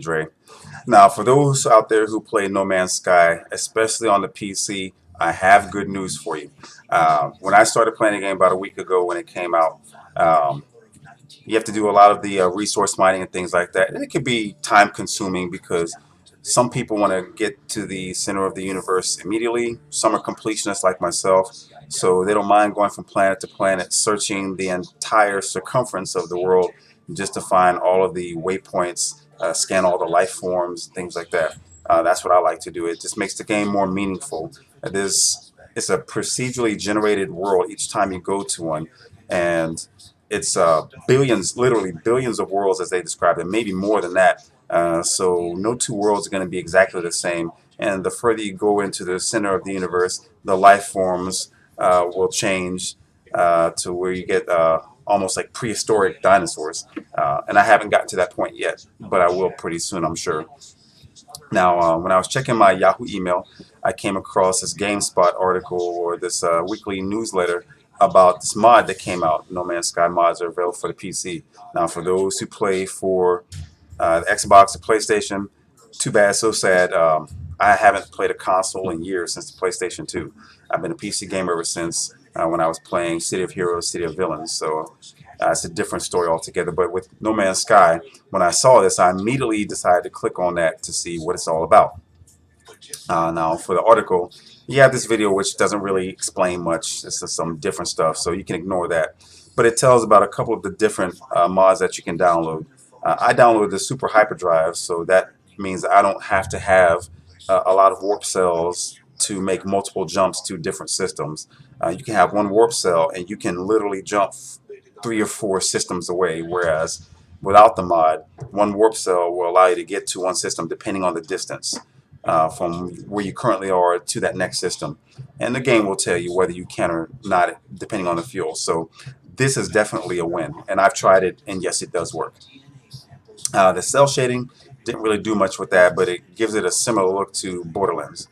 Dre. Now, for those out there who play No Man's Sky, especially on the PC, I have good news for you. When I started playing the game about a week ago when it came out, um, you have to do a lot of the resource mining and things like that. And it can be time consuming because some people want to get to the center of the universe immediately. Some are completionists like myself, so they don't mind going from planet to planet, searching the entire circumference of the world just to find all of the waypoints, scan all the life forms, things like that. That's what I like to do. It just makes the game more meaningful. It's a procedurally generated world each time you go to one, and it's billions, literally billions of worlds as they describe it, maybe more than that. So no two worlds are going to be exactly the same. And the further you go into the center of the universe, the life forms will change to where you get almost like prehistoric dinosaurs. And I haven't gotten to that point yet, but I will pretty soon, I'm sure. Now, when I was checking my Yahoo email, I came across this GameSpot article or this weekly newsletter about this mod that came out. No Man's Sky mods are available for the PC. Now, for those who play for the Xbox or PlayStation, too bad, so sad. I haven't played a console in years since the PlayStation 2. I've been a PC gamer ever since when I was playing City of Heroes, City of Villains. So it's a different story altogether. But with No Man's Sky, when I saw this, I immediately decided to click on that to see what it's all about. Now, for the article, you have this video which doesn't really explain much. It's just some different stuff, so you can ignore that. But it tells about a couple of the different mods that you can download. I downloaded the Super Hyperdrive, so that means I don't have to have a lot of warp cells to make multiple jumps to different systems. You can have one warp cell and you can literally jump 3 or 4 systems away, whereas without the mod, one warp cell will allow you to get to one system depending on the distance from where you currently are to that next system. And the game will tell you whether you can or not depending on the fuel. So this is definitely a win, and I've tried it, and yes, it does work. The cell shading didn't really do much with that, but it gives it a similar look to Borderlands.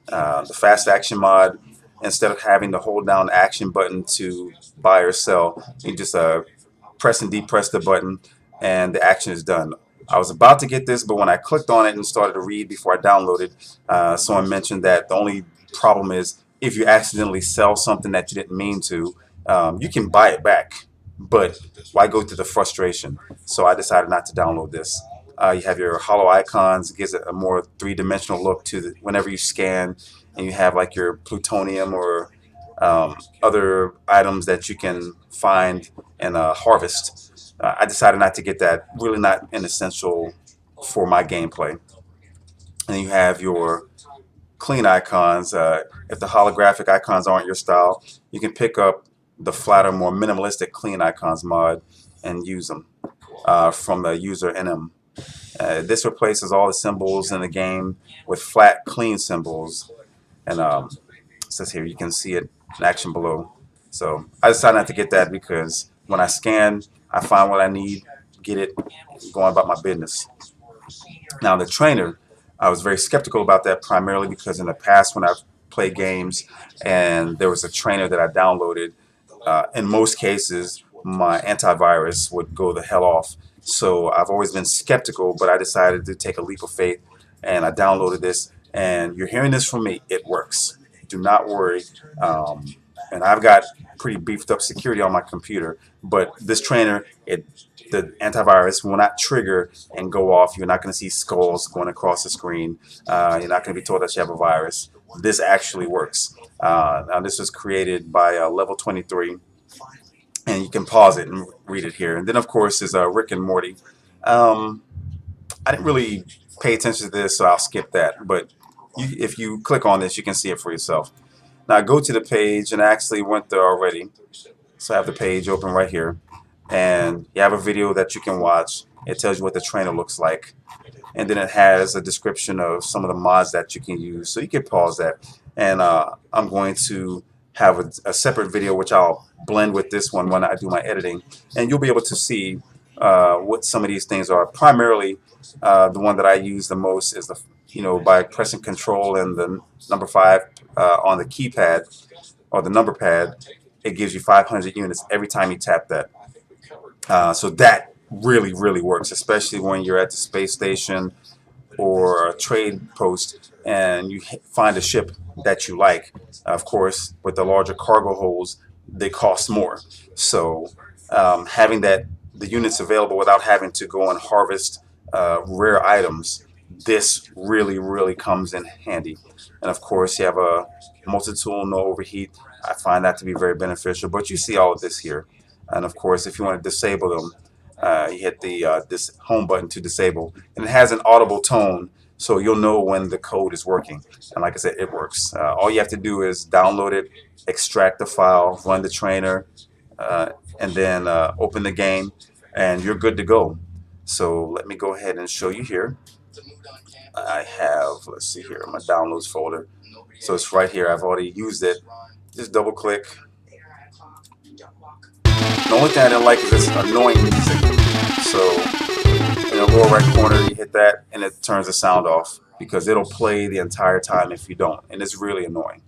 The fast action mod, instead of having to hold down the action button to buy or sell, you just press and depress the button and the action is done. I was about to get this, but when I clicked on it and started to read before I downloaded, someone mentioned that the only problem is if you accidentally sell something that you didn't mean to, you can buy it back, but why go through the frustration? So I decided not to download this. You have your hollow icons. It gives it a more three-dimensional look to whenever you scan, and you have like your plutonium or other items that you can find and harvest. I decided not to get that. Really not an essential for my gameplay. And you have your clean icons. If the holographic icons aren't your style, you can pick up the flatter, more minimalistic clean icons mod and use them from the user NM. This replaces all the symbols in the game with flat, clean symbols. And it says here, you can see it in action below. So I decided not to get that because when I scan, I find what I need, get it, go on about my business. Now the trainer, I was very skeptical about that primarily because in the past when I've played games and there was a trainer that I downloaded, in most cases my antivirus would go the hell off. So I've always been skeptical, but I decided to take a leap of faith and I downloaded this. And you're hearing this from me, it works. Do not worry. And I've got pretty beefed up security on my computer, but this trainer, the antivirus will not trigger and go off. You're not going to see skulls going across the screen. You're not going to be told that you have a virus. This actually works. Now this was created by Level 23, and you can pause it and read it here. And then of course is Rick and Morty. I didn't really pay attention to this, so I'll skip that. But if you click on this, you can see it for yourself. Now I go to the page, and I actually went there already. So I have the page open right here, and you have a video that you can watch. It tells you what the trainer looks like, and then it has a description of some of the mods that you can use. So you can pause that, and I'm going to have a separate video which I'll blend with this one when I do my editing, and you'll be able to see what some of these things are. Primarily, the one that I use the most is by pressing Control and the number 5 on the keypad or the number pad, it gives you 500 units every time you tap that. So that really, really works, especially when you're at the space station or a trade post and you find a ship that you like. Of course, with the larger cargo holds, they cost more. So having the units available without having to go and harvest rare items, this really, really comes in handy. And of course, you have a multi-tool, no overheat. I find that to be very beneficial. But you see all of this here. And of course, if you want to disable them, you hit the this home button to disable, and it has an audible tone, so you'll know when the code is working. And like I said, it works. All you have to do is download it, extract the file, run the trainer, and then open the game, and you're good to go. So let me go ahead and show you here. I have, let's see here, my downloads folder. So it's right here. I've already used it. Just double click. The only thing I didn't like is this annoying music. So in the lower right corner, you hit that and it turns the sound off because it'll play the entire time if you don't. And it's really annoying.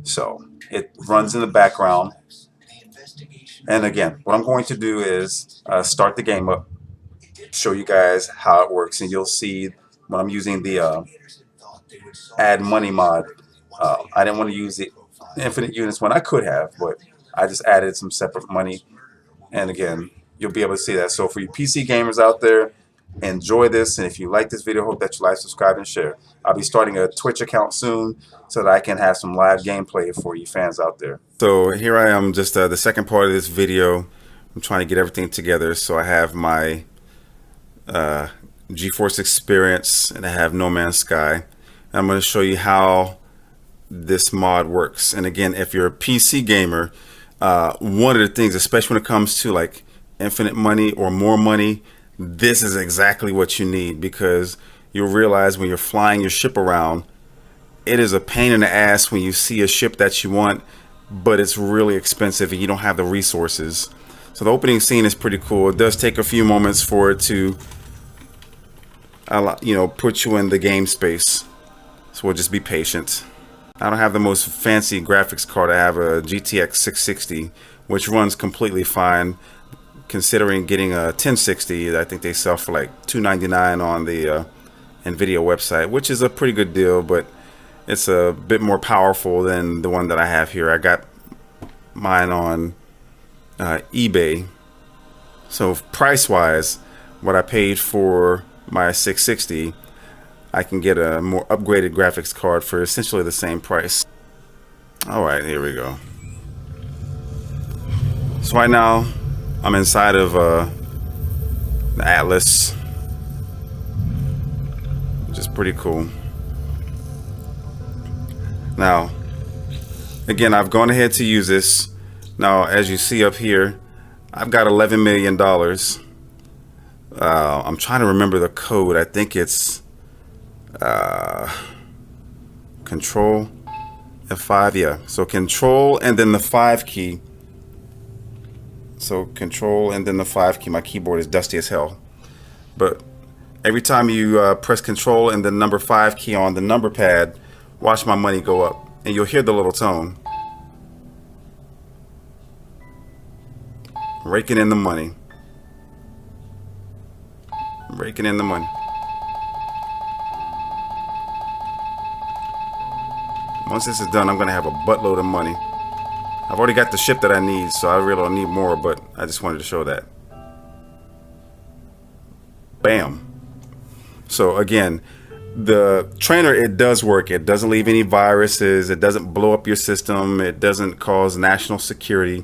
So it runs in the background. And again, what I'm going to do is start the game up, show you guys how it works. And you'll see when I'm using the add money mod, I didn't want to use the infinite units when I could have, but I just added some separate money. And again, you'll be able to see that. So for you PC gamers out there, enjoy this. And if you like this video, hope that you like, subscribe, and share. I'll be starting a Twitch account soon so that I can have some live gameplay for you fans out there. So here I am, just the second part of this video. I'm trying to get everything together. So I have my GeForce Experience and I have No Man's Sky. And I'm going to show you how this mod works. And again, if you're a PC gamer, one of the things, especially when it comes to like infinite money or more money, this is exactly what you need, because you'll realize when you're flying your ship around, it is a pain in the ass when you see a ship that you want, but it's really expensive and you don't have the resources. So the opening scene is pretty cool. It does take a few moments for it to, put you in the game space. So we'll just be patient. I don't have the most fancy graphics card. I have a GTX 660, which runs completely fine, considering getting a 1060. I think they sell for like $299 on the NVIDIA website, which is a pretty good deal, but it's a bit more powerful than the one that I have here. I got mine on eBay. So price-wise, what I paid for my 660, I can get a more upgraded graphics card for essentially the same price. All right, here we go. So right now, I'm inside of the Atlas, which is pretty cool. Now, again, I've gone ahead to use this. Now, as you see up here, I've got $11 million. I'm trying to remember the code. I think it's Control F5, yeah. So Control and then the 5 key. So Control and then the 5 key. My keyboard is dusty as hell. But every time you press Control and the number 5 key on the number pad, watch my money go up. And you'll hear the little tone. Raking in the money. Raking in the money. Once this is done, I'm going to have a buttload of money. I've already got the ship that I need, so I really don't need more, but I just wanted to show that. Bam. So again, the trainer, it does work. It doesn't leave any viruses. It doesn't blow up your system. It doesn't cause national security.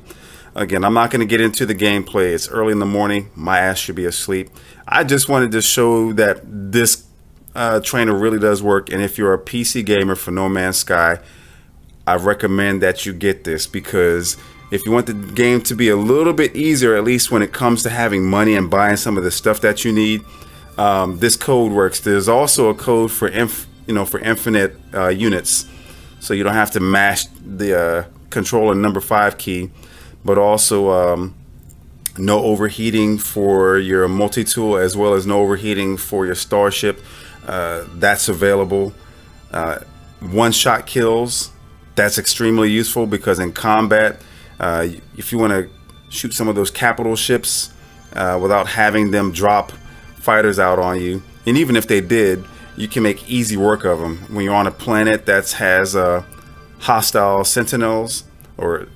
Again, I'm not going to get into the gameplay. It's early in the morning. My ass should be asleep. I just wanted to show that this trainer really does work. And if you're a PC gamer for No Man's Sky, I recommend that you get this, because if you want the game to be a little bit easier, at least when it comes to having money and buying some of the stuff that you need, this code works. There's also a code for infinite units, so you don't have to mash the control and number 5 key, but also no overheating for your multi-tool, as well as no overheating for your starship. That's available. One-shot kills, that's extremely useful, because in combat, if you want to shoot some of those capital ships, without having them drop fighters out on you. And even if they did, you can make easy work of them. When you're on a planet that has hostile sentinels, or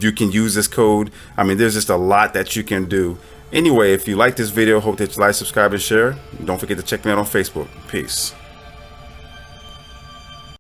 you can use this code. I mean, there's just a lot that you can do. Anyway, if you like this video, hope that you like, subscribe, and share. Don't forget to check me out on Facebook. Peace.